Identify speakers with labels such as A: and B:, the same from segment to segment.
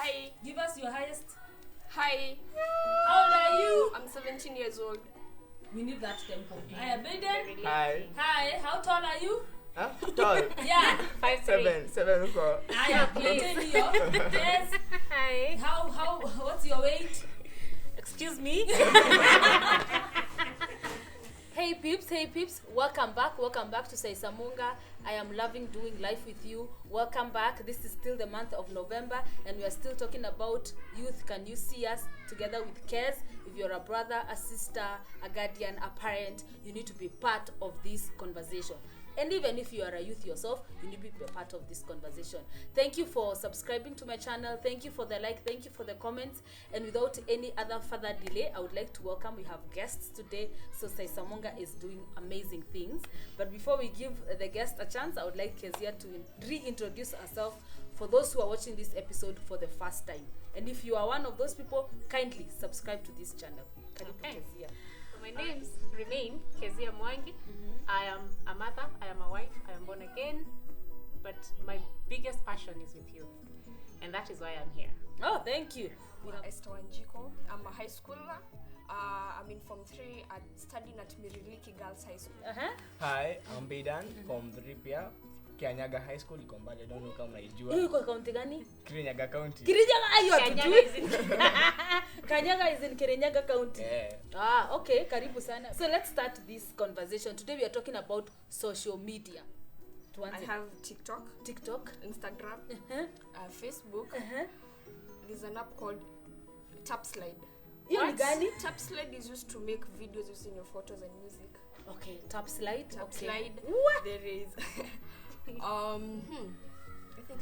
A: Hi.
B: Give us your highest.
A: Hi.
B: How old are you?
A: I'm 17 years old.
B: We need that tempo. Hi, Biedan.
C: Hi.
B: Hi. How tall are you?
C: Huh? Tall.
B: Yeah.
C: 5'7". 7'4".
B: Hi, please. Yes.
D: Hi.
B: How? What's your weight?
D: Excuse me. Hey peeps, welcome back to Saisa Munga. I am loving doing life with you. Welcome back. This is still the month of November and we are still talking about youth. Can you see us together with Kez? If you're a brother, a sister, a guardian, a parent, you need to be part of this conversation. And even if you are a youth yourself, you need to be part of this conversation. Thank you for subscribing to my channel. Thank you for the like. Thank you for the comments. And without any other further delay, I would like to welcome, we have guests today. So Saisa Munga is doing amazing things. But before we give the guest a chance, I would like Keziah to reintroduce herself for those who are watching this episode for the first time. And if you are one of those people, kindly subscribe to this channel.
E: Okay. My names remain Keziah Mwangi. I am a mother, I am a wife, I am born again, but my biggest passion is with youth, and that is why I'm here.
D: Oh, thank you.
A: Esther Wanjiku. I'm a high schooler. I'm in Form 3 and studying at Miriliki Girls High School.
C: Hi, I'm Biedan from Dripia. Kirinyaga High School iko mbali, don't know kama naijua.
D: Hiyo iko county gani?
C: Kirinyaga County.
D: Kirinyaga ayo atujui. Kanyaga is in Kirinyaga County.
C: Yeah.
D: Okay, karibu sana. So let's start this conversation. Today we are talking about social media.
A: I have TikTok, Instagram, Facebook. There's an app called TapSlide.
D: Hiyo gani?
A: TapSlide is used to make videos using your photos and music.
D: Okay, TapSlide.
A: TapSlide.
D: What?
A: There is I think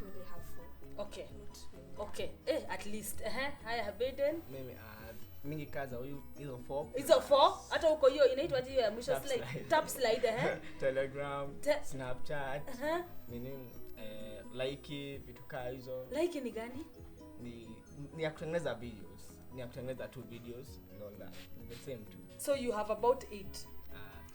A: we only have 4.
D: Okay. Okay. At least. Hi, Biedan.
C: Mimi kaza hizo 4.
D: Hizo 4? Hata huko hiyo inaitwa hiyo ya mwisho slide. TapSlide
C: Telegram, Snapchat. Like vitu kaa hizo.
D: Like ni gani?
C: Ni ya kutengeneza videos. Ni ya kutengeneza 2 videos and all that. The same too.
D: So you have about 8.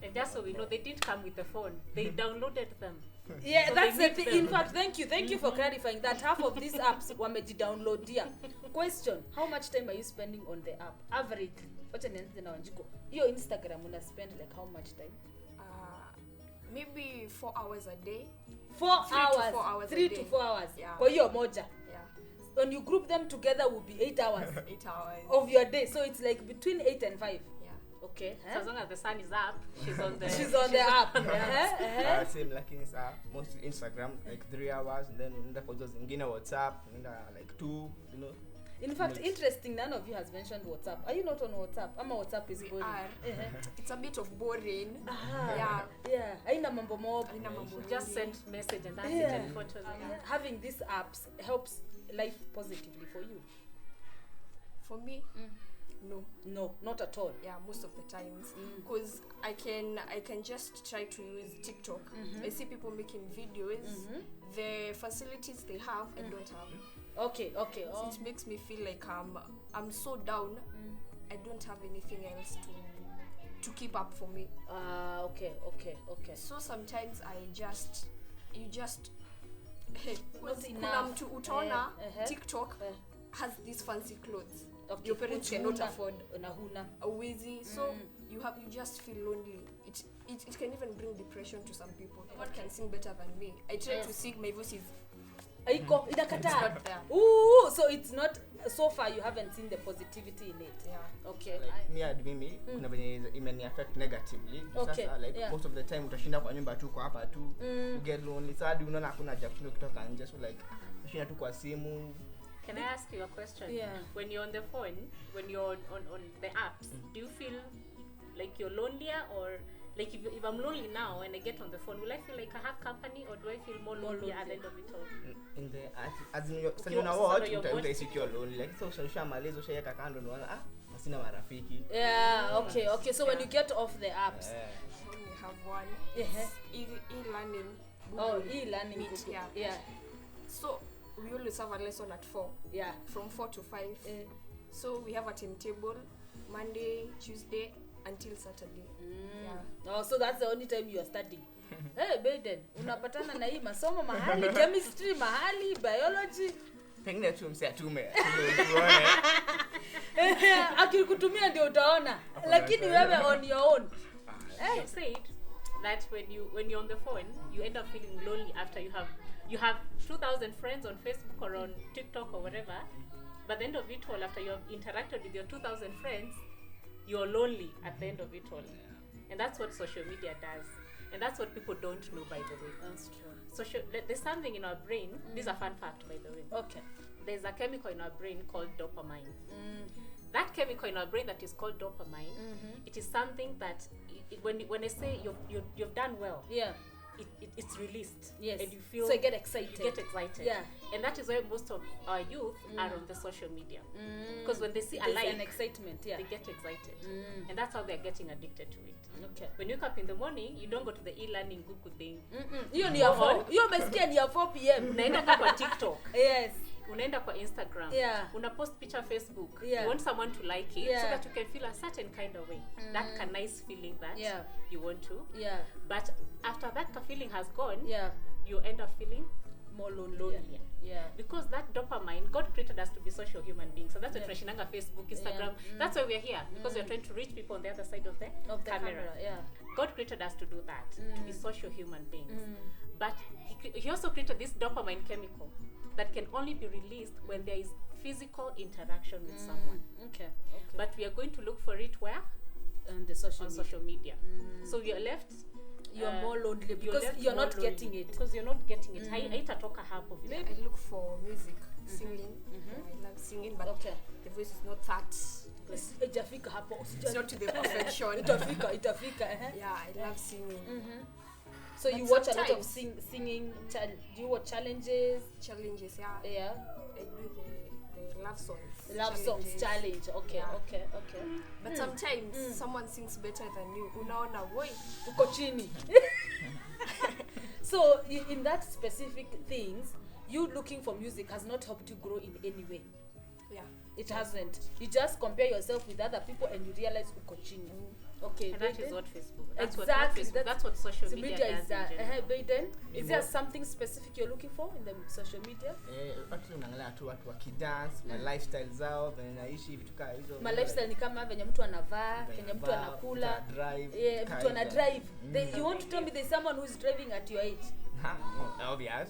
E: And just so we know, they didn't come with the phone. They downloaded them.
D: Yeah,
E: so
D: that's the thing. In fact, thank you for clarifying that. Half of these apps wameji-download here. Question, how much time are you spending on the app? Average. Wacha nianze na Wanjiku. Hiyo Instagram una spend like how much time?
A: Maybe 4 hours a day.
D: 4 hours. 3 to 4 hours.
A: Yeah.
D: Kwa hiyo moja.
A: Yeah.
D: When you group them together will be 8 hours.
A: 8 hours.
D: Of your day. So it's like between 8 and 5. Okay.
E: So as long as the sun is up, she's on the
D: app.
C: Same like mostly Instagram like 3 hours, and then unaenda kwa hizo zingine WhatsApp, unaenda like 2, you know.
D: In fact, interesting, none of you has mentioned WhatsApp. Are you not on WhatsApp? Ama WhatsApp is boring.
A: It's a bit of boring.
D: Yeah. Haina mambo mob.
E: Just send message and that's it, and photos.
D: Having these apps helps life positively for you.
A: For me,
D: No, not at all.
A: Yeah, most of the times, because I can just try to use TikTok. I see people making videos. The facilities they have, I don't have.
D: Okay.
A: So it makes me feel like I'm so down. I don't have anything else to keep up for me.
D: Okay.
A: So sometimes you just
D: not
A: kuna
D: enough.
A: mtu utaona TikTok has these fancy clothes.
D: Okay.
A: Your parents cannot afford.
D: Unahuna.
A: Easy. So you just feel lonely. It can even bring depression to some people. One can sing better than me. I try to sing, my voice is
D: Aiko inakataa.
A: not there.
D: Ooh, so it's not, so far you haven't seen the positivity in it.
A: Yeah.
D: Okay.
C: Like mimi kuna venye imeni affect negatively.
D: Okay.
C: Sasa like most of the time utashinda kwa nyumba tu, kwa hapa tu. You get lonely. Sasa unaona hakuna haja kutoka nje, so like utashinda tu kwa simu.
E: Can I ask you a question?
D: Yeah.
E: When you're on the phone, when you're on the apps, do you feel like you're lonelier, or like if I'm lonely now and I get on the phone, will I feel like I have company, or do I feel more lonely at the end of it all?
C: In the as in you know what, utaisi ukiwa lonely, like so ushamaliza ushaweka kando unaona sina marafiki.
D: Yeah, okay. So when you get off the apps,
A: We have one. E-learning.
D: E-learning. Yeah.
A: So we always have a lesson at 4.
D: Yeah.
A: From 4 to 5. So we have a timetable, Monday, Tuesday until Saturday.
D: Oh, so that's the only time you are studying. Hey, Biedan, unapatana na hii masomo mahali, chemistry mahali, biology.
C: pengine tu mse atume uone.
D: Akikutumia ndio utaona. Lakini wewe on your own.
E: You said that when you're on the phone, you end up feeling lonely after you have 2,000 friends on Facebook or on TikTok or whatever. But at the end of it all, after you have interacted with your 2,000 friends, you're lonely at the end of it all. And that's what social media does. And that's what people don't know, by the way.
D: That's true.
E: There's something in our brain. This is a fun fact, by the way.
D: Okay.
E: There's a chemical in our brain called dopamine. That chemical in our brain that is called dopamine, it is something that when I say you've done well, it's released.
D: Yes.
E: And you feel,
D: so you get excited. Yeah.
E: And that is why most of our youth are on the social media. Because when they see a like,
D: an excitement,
E: they get excited. And that's how they're getting addicted to it.
D: Okay.
E: When you wake up in the morning, you don't go to the e-learning Google thing.
D: Hiyo ni ya 4. Hiyo umesikia ni ya 4 p.m.
E: Unaenda kwa TikTok.
D: Yes.
E: Unaenda kwa Instagram. Una post picture Facebook. You want someone to like it so that you can feel a certain kind of way. That nice feeling that you want to. But after that feeling has gone, you end up feeling
D: more lonely.
E: Because that dopamine, God created us to be social human beings. So that's why tunashinanga Facebook, Instagram. That's why we're here, because we're trying to reach people on the other side of the camera. God created us to do that, to be social human beings. But he also created this dopamine chemical that can only be released when there is physical interaction with someone. Okay. But we are going to look for it where?
D: On the social
E: media. So we are left.
D: You're more lonely because you're not getting it.
E: Because you're not getting it. Haitatoka hapo.
A: Maybe I look for music, singing. I love singing, but the voice is not that.
D: Itafika hapo.
A: It's not to the perfection.
D: Itafika.
A: Yeah, I love singing.
D: So but you watch a lot of singing. Do you watch challenges?
A: Challenges, yeah. I do the love songs.
D: Love songs challenge. Okay.
A: But sometimes someone sings better than you. Unaona boy,
D: uko chini. So in that specific things, you looking for music has not helped you grow in any way.
A: Yeah.
D: It hasn't. You just compare yourself with other people and you realize uko chini. Okay,
E: and that is what Facebook.
D: That's
E: what social media does.
D: Is that. Biedan, is there something specific you're looking for in the social media?
C: Watu unaangalia tu watu wakidance, my lifestyle zao, venye naishi vitu kama hizo.
D: My lifestyle ni kama venye mtu anavaa, venye mtu anakula, mtu ana drive. You want to tell me there's someone who is driving at your age?
C: Obvious.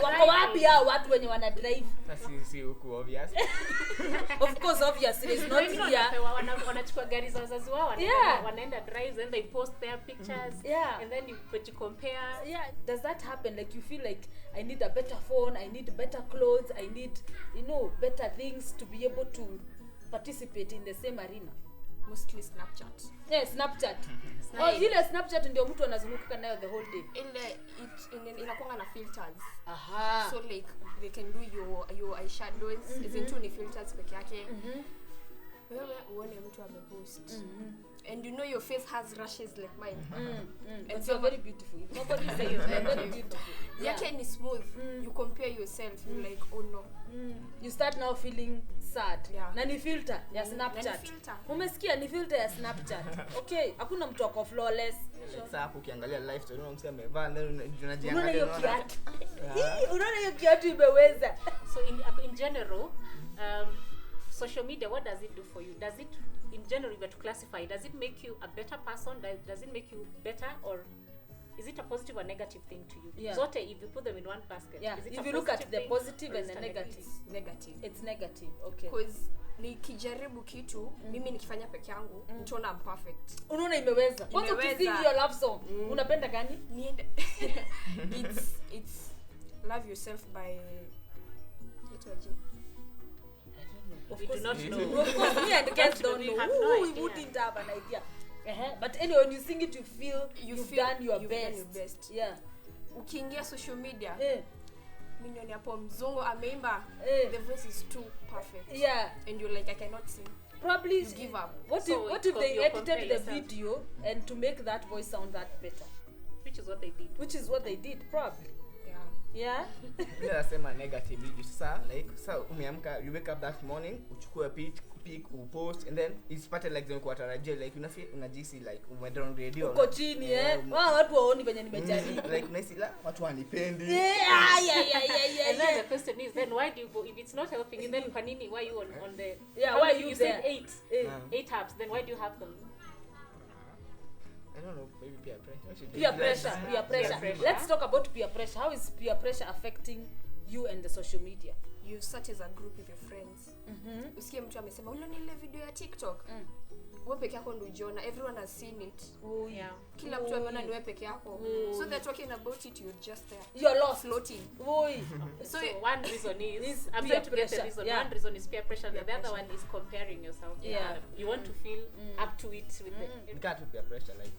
D: Wako wapi hao watu wenye wana drive?
C: Si huku obvious.
D: Of course obvious is not here.
E: Wanachukua gari za wazazi wao, wanaenda drives and they post their pictures and then you compare.
D: Does that happen? Like you feel like I need a better phone, I need better clothes, I need better things to be able to participate in the same arena?
A: Mostly Snapchat.
D: Snapchat. Ile Snapchat ndio mtu anazunguka nayo the whole day.
A: Inakuanga na filters.
D: Aha.
A: So like they can do your eyeshadows, isn't only filters peke yake. Wewe uone mtu amepost. And you know your face has rashes like mine.
D: And so very beautiful. Nobody say you're very beautiful.
A: Yake ni smooth. You compare yourself, you're like, oh no.
D: You start now feeling sad. Na ni filter ya Snapchat. Umesikia ni filter ya Snapchat. Okay, hakuna mtu ako flawless.
C: Sasa hapo ukiangalia lifestyle unaona msema amevaa ndio unajiangalia
D: unaona hiyo kiatu imeweza.
E: So in general, social media, what does it do for you? Does it, in general, if you to classify, does it make you a better person? Does it make you better, or is it a positive or negative thing to you? Zote, if you put them in one basket, is it
D: if you look at the positive and the negative. It's negative. Okay.
A: Because nikijaribu kitu, mimi nikifanya peke yangu, nitaona I'm perfect.
D: Unaona imeweza. Kwanza ukising your love song, unapenda gani?
A: It's love yourself by
E: We do not know.
D: Of course, me and Kez don't know. We wouldn't have an idea. But anyway, when you sing it, you feel you've done your best. Yeah.
A: Ukiingia social media, minioni hapo mzungu ameimba, the voice is too perfect.
D: Yeah.
A: And you're like, I cannot sing.
D: Probably
A: you give up.
D: What if they edited the video and to make that voice sound that better?
E: Which is what they did.
D: Probably.
A: Yeah.
D: Yeah.
C: Mimi nasema negative issue. Sasa like umeamka, you wake up that morning, uchukue pic, upost, and then isipate like zone kwa tarajia, like unajisi like umeenda on radio.
D: Uko chini watu waoni venye nimejaribu.
C: Like unahisi la watu wanipendi.
D: Yeah.
E: And then the question is, then why do you go if it's not helping? Then panini, why you on the?
D: Yeah, why you
E: said
D: there?
E: 8 apps? Then why do you have them?
C: I don't know, maybe peer pressure.
D: Peer pressure. Let's talk about peer pressure. How is peer pressure affecting you and the social media?
A: You search as a group with your friends. Usikie mtu amesema uliona ile video ya TikTok. Wewe peke yako ndio ujiona, everyone has seen it.
E: Yeah.
A: Kila mtu ameona ni wewe peke yako. So they're talking about it, you're just there.
D: You're lost
A: floating.
E: So one reason is I'm
D: peer
E: trying to get the reason.
D: Yeah.
E: One reason is peer pressure, the other one is comparing yourself.
D: Yeah.
E: You want to feel up to it with
C: You can't peer pressure, like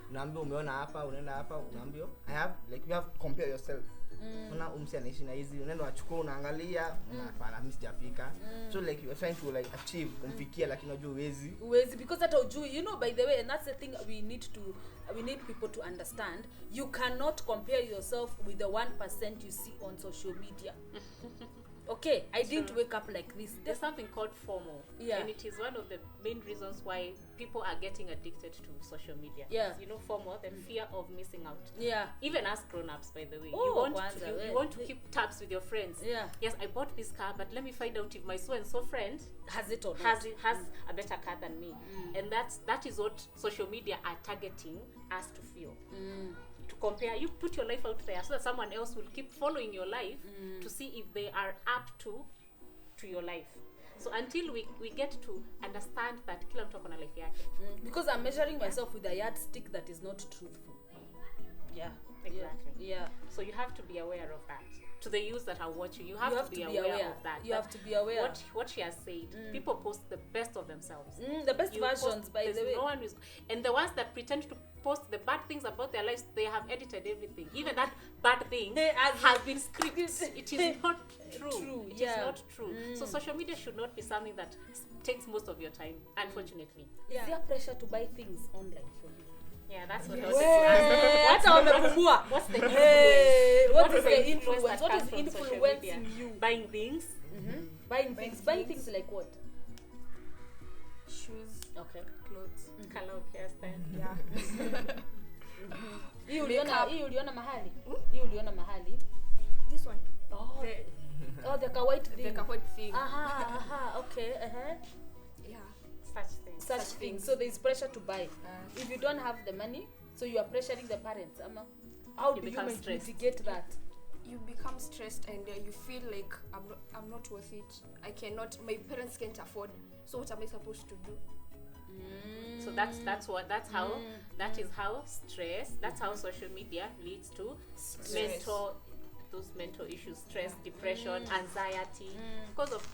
C: unaambia umeona hapa, unaenda hapa, unaambia I have like you have to compare yourself. Una umsi anaishi na hizi, unaenda wachukua unaangalia, hapana mimi sijafika. So like you are trying to like achieve kumfikia, lakini unajua uwezi
D: because hata ujui, you know, by the way, and that's the thing we need people to understand. You cannot compare yourself with the 1% you see on social media. Okay, I didn't wake up like this.
E: There's something called FOMO.
D: Yeah.
E: And it is one of the main reasons why people are getting addicted to social media.
D: Yeah.
E: You know, FOMO, the fear of missing out.
D: Yeah.
E: Even as grown-ups, by the way.
D: Oh,
E: you want to keep tabs with your friends.
D: Yeah.
E: Yes, I bought this car, but let me find out if my so-and-so friend
D: has it or
E: has a better car than me. And that is what social media are targeting us to feel. To compare, you put your life out there so that someone else will keep following your life to see if they are up to your life. So until we get to understand that kila mtu akona life yake.
D: Because I'm measuring myself with a yardstick that is not truthful. Yeah.
E: Exactly.
D: Yeah.
E: So you have to be aware of that. To the youth that are watching, you have to be aware of that.
D: You have to be aware.
E: What she has said. People post the best of themselves.
D: The best versions, by the way.
E: No one is, and the ones that pretend to post the bad things about their lives, they have edited everything. Even that bad thing has been scripted. It is not true. It is not true. So social media should not be something that takes most of your time, unfortunately.
D: Is there pressure to buy things online for you?
E: Yeah, that's what
D: What's
E: the influence?
D: What is the influence?
E: That
D: What
E: comes
D: is
E: from social
D: influencing
E: media?
D: you?
E: Buying things.
D: Buying things like what?
A: Shoes,
E: Okay.
A: clothes.
E: Color, hairstyle.
A: Yeah.
D: Hii uliona mahali? Hii uliona mahali?
A: This one.
D: Oh. The white thing.
A: The white thing.
D: Okay.
A: Yeah.
E: Such things.
D: Things. So there is pressure to buy. If you don't have the money, so you are pressuring the parents. How do you mitigate that?
A: You become stressed and you feel like I'm not worth it. I cannot. My parents can't afford. So what am I supposed to do?
E: So that's how stress. That's how social media leads to those mental issues, stress, depression, anxiety, because of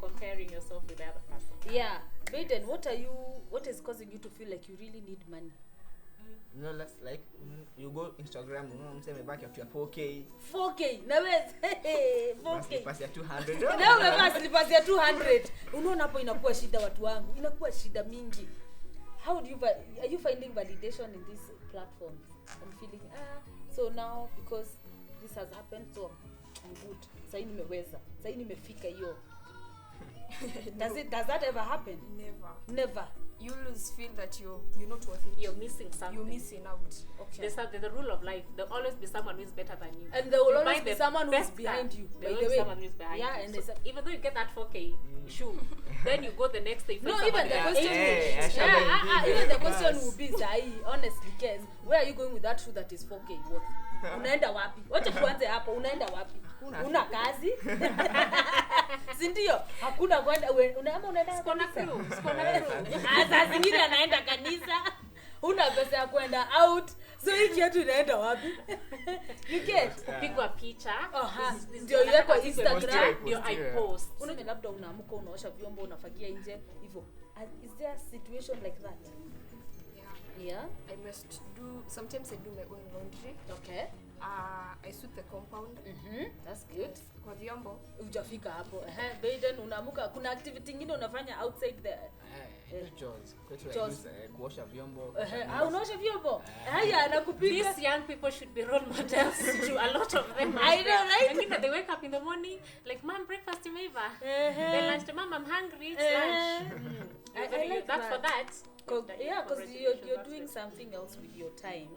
E: comparing yourself with the other person.
D: Yeah. Biedan, what is causing you to feel like you really need money?
C: You know, that's like you go Instagram, you know what I'm saying, back up to 4K.
D: 4K. Na wewe 4K.
C: Pass ya 200.
D: Leo umepata slippers ya 200. Unaona hapo inakuwa shida watu wangu. Inakuwa shida mingi. How do you are you finding validation in these platforms? I'm feeling so now because this has happened, so I'm good. Sasa nimeweza. Sasa nimefika hiyo. Does that ever happen? Never.
A: You always feel that you're not worth it.
E: You're missing something.
A: You're missing out.
E: Okay. There's the rule of life. There'll always be someone who is better than you.
D: And there will always be someone who is behind you.
E: There will always be someone who is behind you.
D: And
E: so even though you get that 4K shoe, then you go the next day.
D: No, even the question even the question will be, honestly, Kez, where are you going with that shoe that is 4K worth? Unaenda wapi? Wacha tuanze hapo. Unaenda wapi? Una kazi? Si ndio? Hakuna kwenda unaenda
E: skona crew.
D: Sasa zingine anaenda kanisa. Una pesa ya kwenda out. So hiki yetu inaenda wapi? You get
E: kupigwa picha.
D: Ndio ile kwa Instagram,
E: ndio I post.
D: Unaona labda unaamka unaosha vyombo unafagia nje hivyo. Is there a situation like that? Yeah.
A: I must do, sometimes I do my own laundry.
D: Okay.
A: I sweep the compound.
D: That's good.
A: Kwa vyombo.
D: Ujafika hapo. Biden unaamka kuna activity nyingine unafanya outside the
C: Chores.
D: Chores.
C: Kuosha vyombo.
D: Unaosha vyombo? Haya nakupika.
E: These young people should be role models to a lot of them.
D: I know, right?
E: And, you know, they wake up in the morning like, Mom, breakfast imeiva. Then lunch, Mom, I'm hungry. It's lunch.
D: I like
E: that's for that.
D: Yeah, because you're doing something else with your time.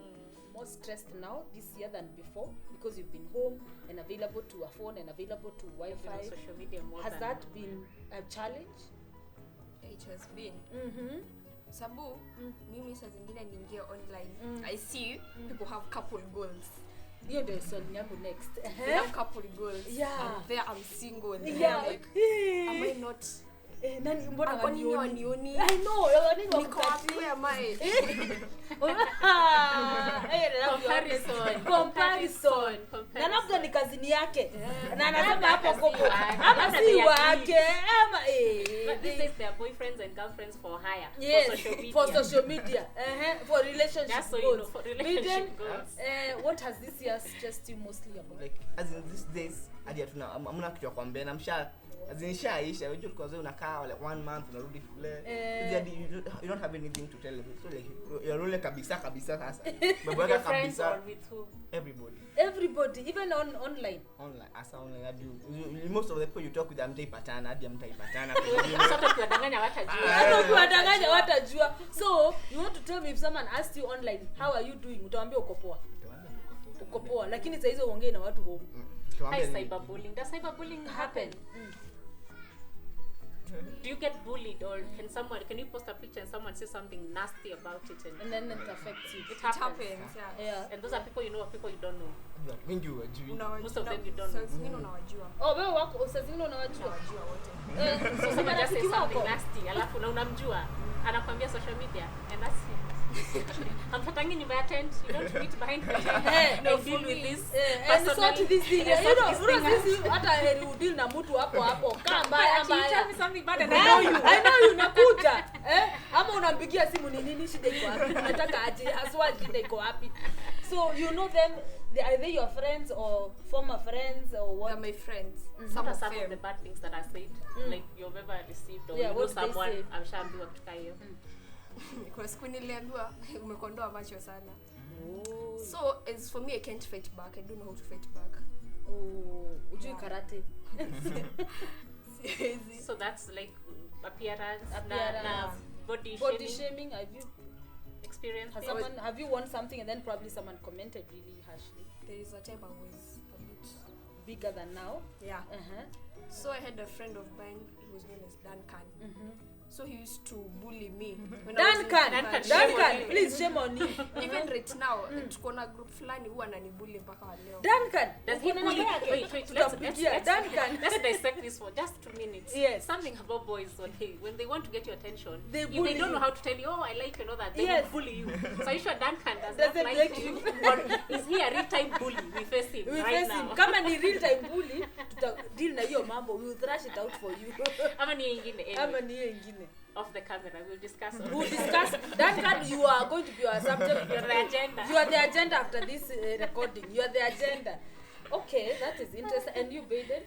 D: More stressed now this year than before because you've been home and available to a phone and available to Wi-Fi.
E: Social media more
D: Has
E: than
D: that been a challenge?
A: It has been. Sabu, mimi saa zingine niingia online. I see people have couple goals.
D: Hiyo ndio swali yangu next.
A: They have couple goals.
D: Yeah.
A: And there I'm single. And
D: Yeah.
A: I'm like, am I not?
D: Nani mbona
A: Kwa nini wanioni?
D: I know.
A: Niko wapi? Where am I?
D: Comparison. Na labda ni kazini yake. Na anasema hapo kopo. Ama si wake. Ama
E: But these days they are boyfriends and girlfriends for hire.
D: Yes,
E: For social media.
D: for social media. For relationship
E: Just so you
D: goals.
E: know, for relationship
D: Biden,
E: goals.
D: what has this year stressed you mostly about?
C: Like as in these days hadi hatuna hamna kitu ya kuambia na msha as in shaisha unajua kwa sababu unakaa like 1 month unarudi kule you don't have anything to tell them, so like you're really kabisa sasa
E: With your friends or with who?
C: everybody
D: Even online.
C: asa online hadi most of the people you talk with them mtaipatana hadi mtaipatana
E: Sasa tuwadanganya watajua.
D: Hata ukiwadanganya watajua. So you want to tell me if someone asked you online how are you doing, utawaambia uko poa, lakini saa hizo uongee na watu home.
E: Hi, cyberbullying. Does cyberbullying happen? Do you get bullied, or can you post a picture and someone says something nasty about it
D: And then it affects you.
E: it happens?
D: Yeah.
E: And those are people you know or people you don't know?
C: mingi wajui
E: Most of them you don't know.
A: Saa zingine unawajua.
D: Wewe wako saa zingine unawajua.
A: Unawajua wote.
E: So someone just says something nasty, alafu na unamjua, anakwambia social media, and that's it. Hampatangi nyumba ya tent, you don't meet behind the tent and deal with this.
D: And sort this thing. You know this hata heri udeal na mtu hapo kamba
E: You tell me something bad and
D: I know you nakuja. Ama unampigia simu ni nini shida iko wapi? Unataka aje haswa shida iko wapi? So you know them, are they your friends or former friends or what?
A: They're my friends.
E: Some of the bad things that are said, like you've ever received, or you know someone, amshaambiwa kutoka hiyo.
A: Kwa siku niliambiwa umekondoa macho sana. So as for me, I can't fight back. I don't know how to fight back.
D: Ujui karate.
E: So that's like appearance. Na body
D: shaming. Have you
E: experienced?
D: Have you won something and then probably someone commented really harshly?
A: There is a time I was a bit
D: bigger than now.
A: Yeah. So I had a friend of mine whose name is Duncan. So he used to bully me.
D: Duncan, please shame on you.
A: Even right now, tuko na group fulani huwa ananibully mpaka leo.
D: Duncan,
E: does he bully? Wait, let's dissect this for just 2 minutes.
D: Yes.
E: Something about boys when they want to get your attention,
D: they
E: don't know how to tell you, oh, I like you, know that, they will bully you. So are you sure Duncan does not like you? Or is he a real-time bully? We face him right now.
D: Kama ni real-time bully, deal na hiyo mambo. We will thrash it out for you.
E: Ama ni ingine.
D: Off
E: the camera, we'll discuss.
D: Duncan, you are going to be our subject.
E: You're the agenda.
D: You are the agenda after this recording. You are the agenda. Okay, that is interesting. And you, Biedan?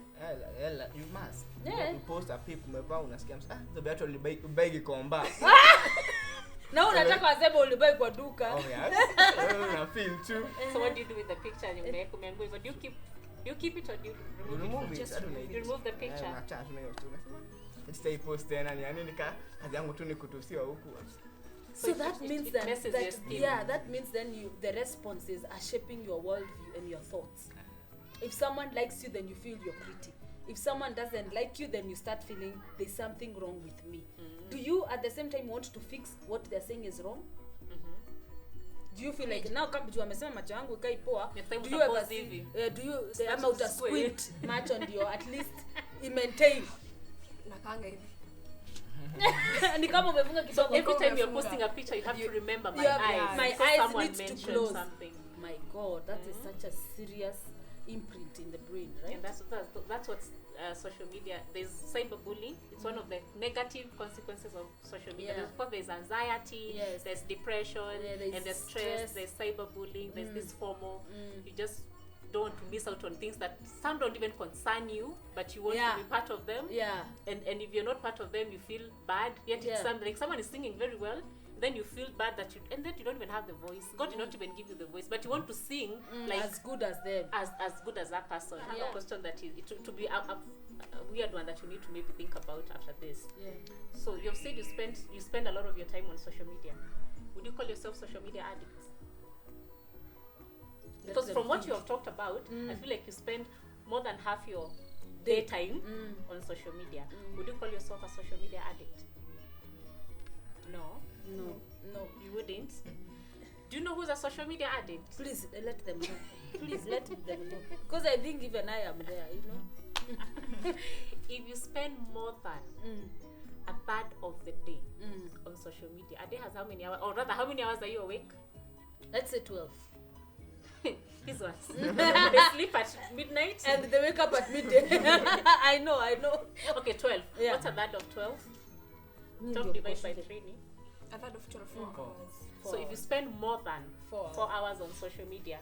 C: You must.
D: Yeah.
C: You post a pic umevaa unasikia the better ulibai gikomba.
D: Na unataka waseme ulibai kwa duka.
C: Oh yes. I feel too.
E: So what do you do with the picture you make? Do you keep it or do you remove it? You remove the picture.
C: Stay post tena ni yani kazi yangu tu ni kutusiwa huku.
D: So that means that means then the responses are shaping your worldview and your thoughts. If someone likes you, then you feel you're pretty. If someone doesn't like you, then you start feeling there's something wrong with me. Do you at the same time want to fix what they're saying is wrong? Do you feel like now kama juu amesema macho yangu ikai poa, do you ever do you ama uta squint macho ndio at least maintain
A: nakanga hivi.
D: Ni kama umefunga kidogo.
E: Every time you're posting a picture, you have to remember my eyes.
D: My eyes need to close.
E: Something.
D: My God, that is such a serious imprint in the brain, right?
E: And that's what social media, there's cyberbullying. It's one of the negative consequences of social media.
D: Yeah.
E: Of course, there's anxiety,
D: Yes.
E: there's depression,
D: there's
E: and there's stress, there's cyberbullying, there's this FOMO. You just don't want to miss out on things that some don't even concern you, but you want
D: Yeah.
E: to be part of them.
D: Yeah.
E: And if you're not part of them, you feel bad. Yet it's like someone is singing very well, then you feel bad that and then you don't even have the voice. God did not even give you the voice, but you want to sing like
D: as good as them.
E: as good as that person. I have
D: Yeah.
E: a question that is to be a weird one that you need to maybe think about after this.
D: Yeah.
E: So you've said you spend a lot of your time on social media. Would you call yourself social media addicts? Because from what you have talked about, I feel like you spend more than half your daytime on social media. Would you call yourself a social media addict? No. You wouldn't. Do you know who's a social media addict?
D: Please let them know. Please let them know. Because I think even I am there, you know.
E: If you spend more than a third of the day on social media, a day has how many hours? Or rather, how many hours are you awake?
D: Let's say 12.
E: These ones. They sleep at midnight.
D: And they wake up at midday. I know.
E: Okay, 12.
D: Yeah.
E: What's a third of 12?
D: Need
E: 12
D: your
E: divided by
D: question.
E: 3.
A: A third of 24 hours.
E: So if you spend more than
D: 4
E: 4 hours on social media,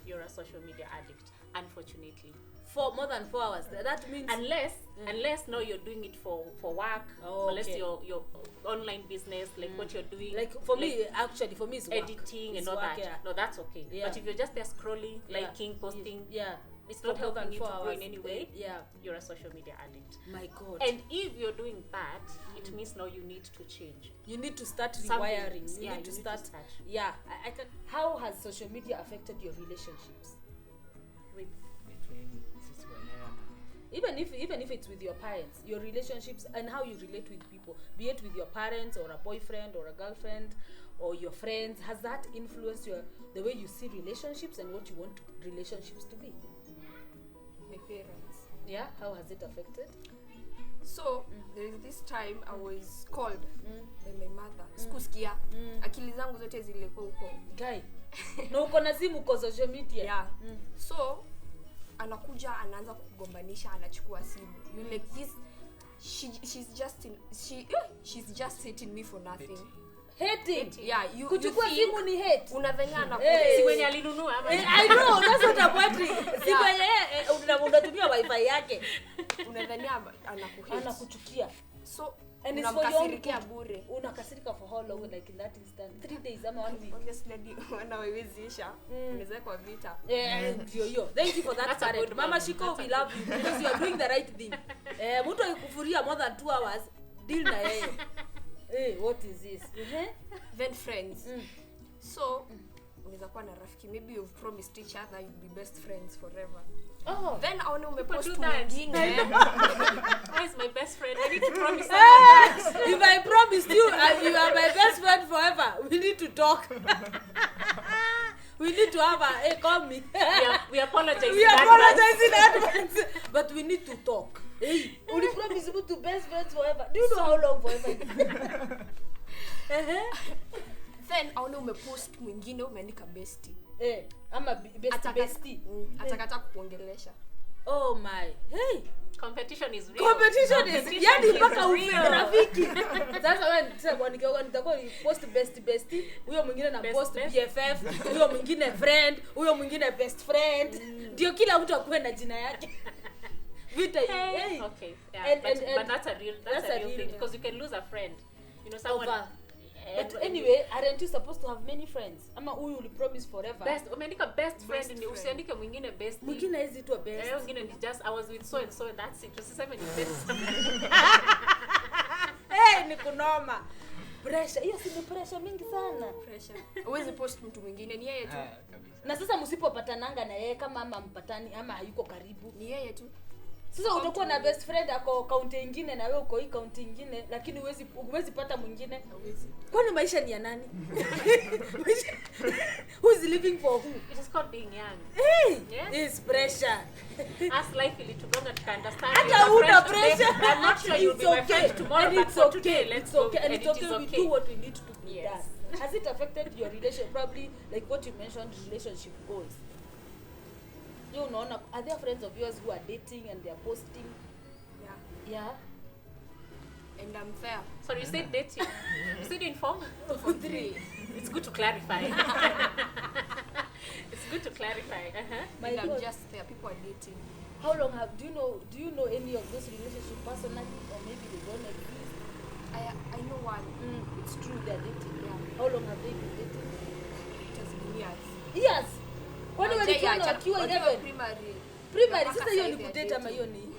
E: you're a social media addict, unfortunately.
D: For more than 4 hours. That means
E: Unless now you're doing it for work,
D: Oh,
E: unless
D: okay.
E: your online business, like what you're doing,
D: like for me, actually, for me, it's work.
E: editing
D: It's
E: and all
D: work,
E: that.
D: yeah.
E: No, that's okay.
D: Yeah.
E: But if you're just there scrolling,
D: Yeah.
E: liking, posting,
D: Yeah.
E: it's not
D: For more than
E: helping you to
D: 4
E: grow
D: hours.
E: in any way.
D: Yeah.
E: You're a social media addict.
D: My God.
E: And if you're doing that, it means now you need to change.
D: You need to start
E: Something-
D: rewiring. You
E: yeah,
D: need to
E: you need
D: start.
E: to start.
D: Yeah. I can. How has social media affected your relationships?
E: With
C: Between sisi wenyewe.
D: Even if it's with your parents, your relationships and how you relate with people, be it with your parents or a boyfriend or a girlfriend or your friends, has that influenced the way you see relationships and what you want relationships to be?
A: My parents.
D: Yeah. How has it affected?
A: So there is this time I was called by my mother. Sikusikia. Akili zangu zote zilikuwa huko.
D: Guy. Na uko na simu kwa social media.
A: Yeah. So anakuja anaanza kugombanisha, anachukua simu. You like this, she's just hating me for nothing.
D: Hating.
A: Yeah, you
D: Kuchukua
A: think
D: simu ni hate.
A: unadhania na
E: si wenye alinunua ama
D: I know, that's what I'm wondering. Si kwenye unatumia wifi yake.
A: unadhania anakuhate.
D: Anakuchukia.
A: So
D: And it's for your own
A: unamkasirikia
D: good.
A: bure.
D: Unakasirika for how long, like in that instant? 3 days ama 1 week?
A: Obviously wana waiwezisha. Unaweza kwa vita.
D: Yo. Thank you for that
E: That's a
D: parent.
E: good
D: Mama
E: mom.
D: Shiko,
E: That's
D: we
E: a
D: love you because you are doing the right thing. Mtu akikufuria more than 2 hours, deal na yeye. What is this?
A: Then friends. So unaweza kuwa na rafiki, maybe you've promised each other you'll be best friends forever.
D: Oh.
A: Then aone umepost
E: do that.
A: mwingine.
E: where is my best friend? I need to promise
D: If I promised you you are my best friend forever, we need to talk. We need to have a call me.
E: we apologize.
D: We
E: in advance.
D: apologize in advance, but we need to talk. Hey, only promise you to best friends forever. Do you know how long forever is?
A: Then aone umepost mwingine umeandika bestie.
D: I'm a bestie.
A: Atakata kuongelesha.
D: Oh my. Hey.
E: Competition is real.
D: Competition is yani mpaka
E: is real.
D: urafiki. Sasa wewe nitakuwa ni post bestie, huyo mwingine na
E: Best
D: post
E: best.
D: BFF, huyo mwingine friend, huyo mwingine best friend. Ndio kila mtu akuwe na jina yake. Vita hey.
E: Okay. Yeah.
D: And-
E: but
D: and
E: that's a real thing because you can lose a friend. You know someone
D: Over. But anyway, aren't you supposed to have many friends? Ama huyu uli promise forever.
E: umeandika best friend ni
A: friend.
E: usiandike mwingine best.
D: Mwingine hizi tu best.
E: Mwingine ni just I was with so and so and that's it. Usiseme ni best.
D: Ni kunoma. Pressure. Hiyo si ni pressure mingi sana.
A: Pressure. Uwezi post mtu mwingine, ni yeye tu.
C: Kabisa.
D: Na sasa msipopatananga na yeye kama ama mpatani ama hayuko karibu.
A: Ni yeye tu.
D: Sasa utakuwa na best friend ako kaunti nyingine na wewe uko hii kaunti nyingine lakini huwezi pata mwingine. Kwani maisha ni ya nani? Who is living for who?
E: It is called being young.
D: Hey,
E: Yes.
D: it's pressure.
E: As life ilitugonga to understand.
D: Hata
E: you're my
D: una
E: friend today.
D: pressure.
E: I'm not sure you'll be my friend tomorrow,
D: And
E: but
D: it's
E: for
D: okay.
E: today, let's
D: It's
E: go.
D: okay. And it's
E: it
D: okay.
E: is
D: We do what we need to be
E: Yes.
D: done. Has it affected your relationship? Probably like what you mentioned, relationship goals. You know, are there friends of yours who are dating and they are posting Yeah.
A: And I'm fair.
E: Sorry, you said dating. You said inform?
A: For 3.
E: It's good to clarify. It's good to clarify.
D: My
A: And I'm
D: God.
A: just fair. People are dating.
D: How long do you know any of those relationships personally, or maybe they don't exist?
A: I know one.
D: It's true they're dating.
A: Yeah.
D: How long have they been dating?
A: It has been years.
D: Yes. Kwani
A: Wakiwa
D: walikuwa wakiwa 11?
A: primary.
D: Primary
A: Mpaka
D: sasa hiyo
A: sasa
D: ni
A: hivi
D: kudate ama
A: dating.
D: hiyo ni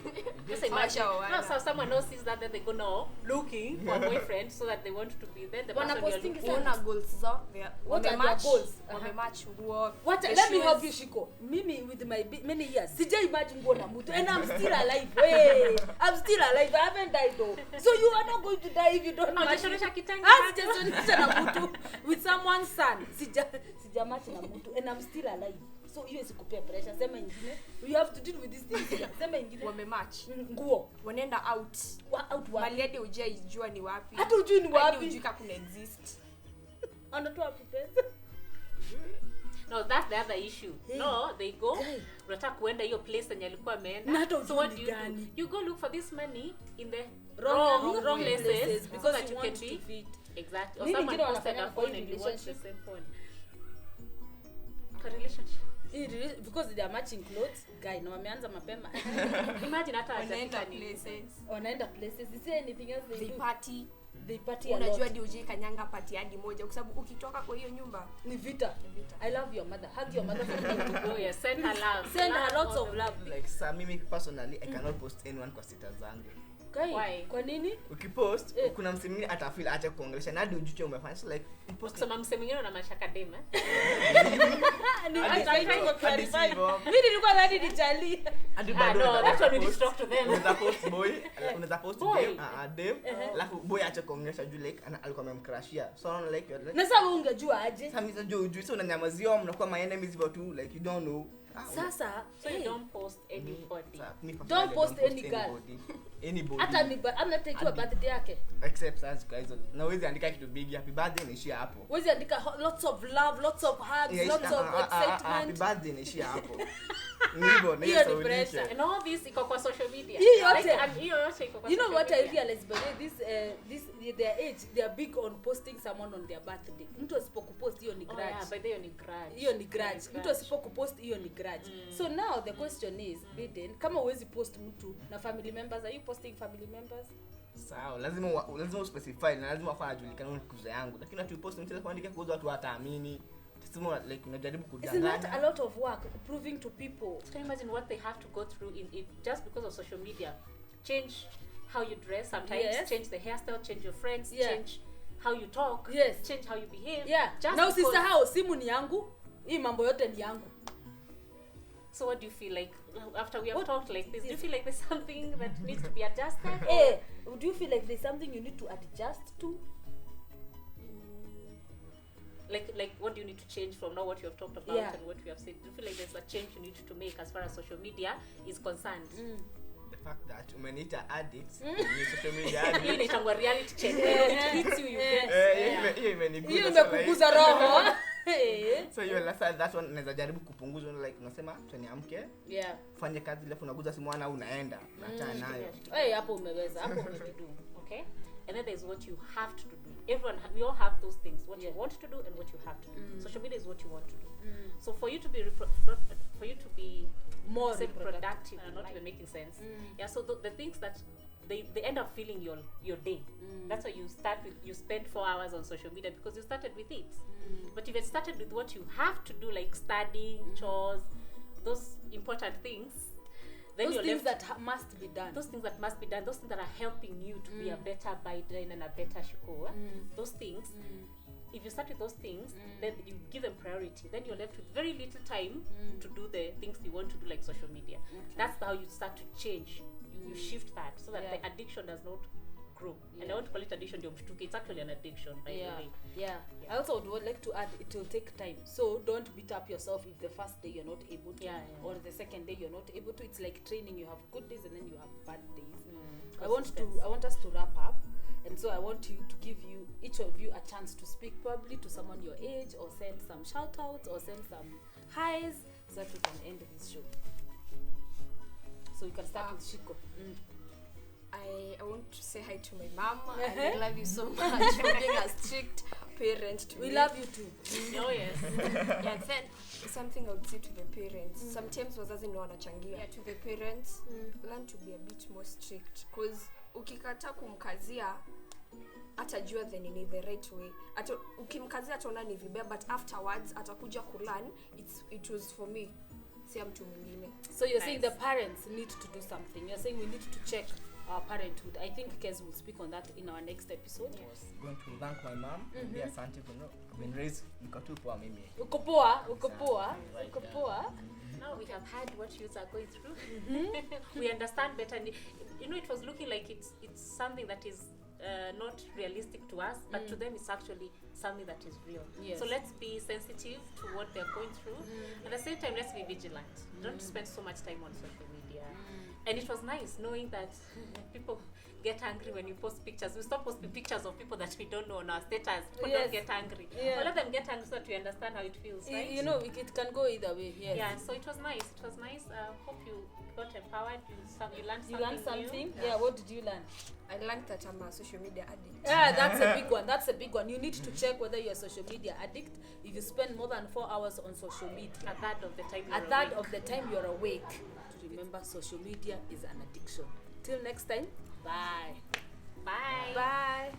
E: Just imagine.
A: Washaoana.
E: No, so someone else sees that, then they go now looking for a boyfriend so that they want to be. Then the person you're
D: Wanaposting
E: looking
D: sana.
A: Unaona goals zao.
D: What are their goals?
A: Wamematch nguo.
D: What?
A: the
D: Let me
A: shoes.
D: help you, Shiko. Mimi with my many years, sija imagine nguo na mtu, and I'm still alive. Hey, I'm still alive. I haven't died though. So you are not going to die if you don't match.
E: Haujaonyesha kitenge
D: Sijaonyesha na mtu with someone's son. Sija match na mtu, and I'm still alive. So hiyo isikupea pressure. Sema ingine. You have to deal with this thing. Sema ingine.
A: Wamematch.
D: Nguo.
A: Wanaenda out.
D: Out wapi?
A: Mali hadi hujaijua ni wapi.
D: Hata hujui ni
A: Hadi
D: wapi.
A: hujui kama kuna exist.
D: Anatoa wapi pesa?
E: No, that's the other issue.
D: Hey.
E: No, they go.
D: Guy.
E: Unataka kuenda hiyo place yenye alikuwa ameenda.
D: Na hata
E: So what
D: hujui
E: do you
D: gani.
E: do? You go look for this money in the
D: Wrong
E: wrong places so
D: because
E: that
D: you
E: you can
D: want
E: be
D: to fit.
E: exactly. Or
D: Nini
E: someone
D: kile
E: posted
D: wanafanya
E: a
D: kwa
E: phone
D: hii
E: and you watch the
D: relationship?
E: same phone. For relationship.
D: Because they are matching clothes, guy, na wameanza mapema.
E: Imagine hata
A: Wanaenda
E: hajafika ni
A: places.
D: Wanaenda places. Is there anything else they
A: They
D: do?
A: party.
D: They party a
A: Unajua
D: lot.
A: hadi hujui kanyanga party hadi moja kwa sababu ukitoka kwa hiyo nyumba
D: Ni vita.
A: vita.
D: I love your mother. Hug your mother from me to
E: Oh yeah, send her love.
D: Send her
E: Love
D: lots
E: all
D: of
E: the
D: love.
C: Like sa mimi personally I cannot post anyone kwa status zangu.
D: Guy,
E: Why?
D: kwa nini?
C: Ukipost kuna msee mwingine atafeel acha kuongelesha na hadi ujuche umefanya so like post
E: Kusema mse mwingine na mashaka dem.
D: Ni
C: Hadi
D: hadi
C: hivyo,
D: kwa
C: hadi
D: clarify.
C: hivyo.
D: Mimi nilikuwa ndani ni chali.
C: Hadi
E: Ah,
C: bado
E: no,
C: unaweza
E: that's when we
C: post-
E: just talk to them.
C: unaweza post boy, unaweza post
E: Boy.
C: dem, alafu boy acha kuongelesha juu like alikuwa amemcrashia. So unaona like you're like
D: Na sasa wewe ungejua aje?
C: sasa mimi sasa ujui so unanyamazia mnakuwa my enemies hivyo tu like you don't know.
D: Sasa,
E: So you
D: hey,
E: don't post anybody.
C: Sasa, me personally,
D: Don't
C: I
D: post any girl.
C: anybody. Anybody.
D: hata ni amna takiwa
C: Hadi-
D: birthday yake.
C: Except sasa kwa hizo na uwezi andika kitu big happy birthday naishia hapo.
D: Wezi andika lots of love, lots of hugs, lots of
C: happy
D: excitement.
C: birthday naishia hapo. Ni hivyo na
D: Hiyo
C: hiyo
D: ni
C: sauti.
D: pressure.
E: And all this iko kwa social media.
D: Hii yote.
E: Hiyo yote iko kwa
D: You know
E: social
D: what I
E: media.
D: realized by the way, this their age, they are big on posting someone on their birthday. Mtu asipokupost hiyo ni
E: Oh
D: grudge.
E: yeah, by the way ni grudge.
D: Hiyo ni grudge. Mtu asipokupost hiyo ni grudge. So now the question is, Biedan, kama huwezi post mtu na family members, are you posting family members?
C: Sawa, lazima uspecify na lazima kwa ajulikane ni kuza yangu. Lakini atu post mtu kuandika kuuza watu wataamini. Tuseme like unajaribu
D: Isn't that
C: kudanganya.
D: a lot of work proving to people?
E: Can you imagine what they have to go through in just because of social media? Change how you dress sometimes,
D: Yes.
E: change the hairstyle, change your friends,
D: Yeah.
E: change how you talk,
D: Yes.
E: change how you behave.
D: Yeah.
E: Just
D: Na
E: because-
D: usisahau simu ni yangu. Hii mambo yote ni yangu.
E: So what do you feel like after we have
D: What-
E: talked like this? Do you
D: Yes.
E: feel like there's something that needs to be adjusted?
D: Eh, do you feel like there's something you need to adjust to?
E: Like what do you need to change from now what you have talked about
D: Yeah.
E: and what we have said? Do you feel like there's a change you need to make as far as social media is concerned?
C: The fact that umeniita addicts ni social media
E: Hiyo
C: addicts.
E: inaitangwa reality check. It hits you, you get.
C: Hiyo imeniguza.
D: Hiyo
C: so like-
D: imekuguza roho. Eh.
C: So hiyo lasa that one naweza jaribu kupunguza like unasema tuniamke
D: Yeah.
C: fanye kazi ile unaguza simu ana unaenda unaacha nayo.
D: Eh, hapo umeweza. Hapo umejidu.
E: Okay, and then there's what you have to do. Everyone, we all have those things. What
D: Yeah.
E: you want to do and what you have to do. Social media is what you want to do. So for you to be for you to be
D: More
E: say
D: reproductive.
E: productive, not even making sense. Yeah. So the things that they end up filling your day. That's why you start with you spend 4 hours on social media because you started with it. But if you had started with what you have to do, like studying, chores, those important things, then
D: Those
E: you're
D: things
E: left.
D: that must be done.
E: Those things that must be done, those things that are helping you to be a better Biedan and a better Shiko, those things, if you start with those things, then you give them priority, then you're left with very little time to do the things you want to do, like social media. That's how you start to change. You shift that so that
D: Yeah.
E: the addiction does not grow. And I
D: Yeah.
E: want to call it addiction. It's actually an addiction, by the way.
D: Yeah. I also would like to add, it will take time. So don't beat up yourself if the first day you're not able to,
E: Yeah.
D: or the second day you're not able to. It's like training. You have good days and then you have bad days. I
E: Consistency.
D: want us to wrap up, and so I want you to give you each of you a chance to speak, probably to someone your age, or send some shout outs, or send some highs, so that we can end this show. So you can start with Shiko.
A: I say hi to my mom. And I love you so much for being a strict parent to
D: We
A: me.
D: love you too.
E: Oh yes.
A: Yeah, then something I would say to the parents. Sometimes wazazi ndio wanachangia. Yeah, to the parents, learn to be a bit more strict, because ukikata kumkazia atajua then in the right way. Ukimkazia ataona ni vibaya, but afterwards atakuja kulearn it was for me. Si mtu mwingine.
D: So you're saying the parents need to do something. You're saying we need to check our parenthood. I think Kez will speak on that in our next episode.
C: I was going to thank my mom. Be asante for no. I've been raised niko tu poa mimi.
D: Uko poa.
E: Now we have had what youths are going through. We understand better. You know, it was looking like it's something that is not realistic to us, but to them it's actually something that is real.
D: Yes.
E: So let's be sensitive to what they're going through. At the same time, let's be vigilant. Don't spend so much time on social media. And it was nice knowing that people get angry when you post pictures. We stop posting pictures of people that we don't know on our status. People don't get angry.
D: Yeah.
E: Well, let them get angry so that we understand how it feels, right?
D: You know, it can go either way. Yes.
E: Yeah, so it was nice. Hope you got empowered. You learned something.
D: You learned something?
E: New.
D: Yeah, what did you learn?
A: I learned that I'm a social media addict.
D: Yeah, that's a big one. You need to check whether you're a social media addict. If you spend more than 4 hours on social media,
E: A third of the time
D: you're awake. Remember, social media is an addiction. Till next time, bye.
E: Bye.
D: Bye.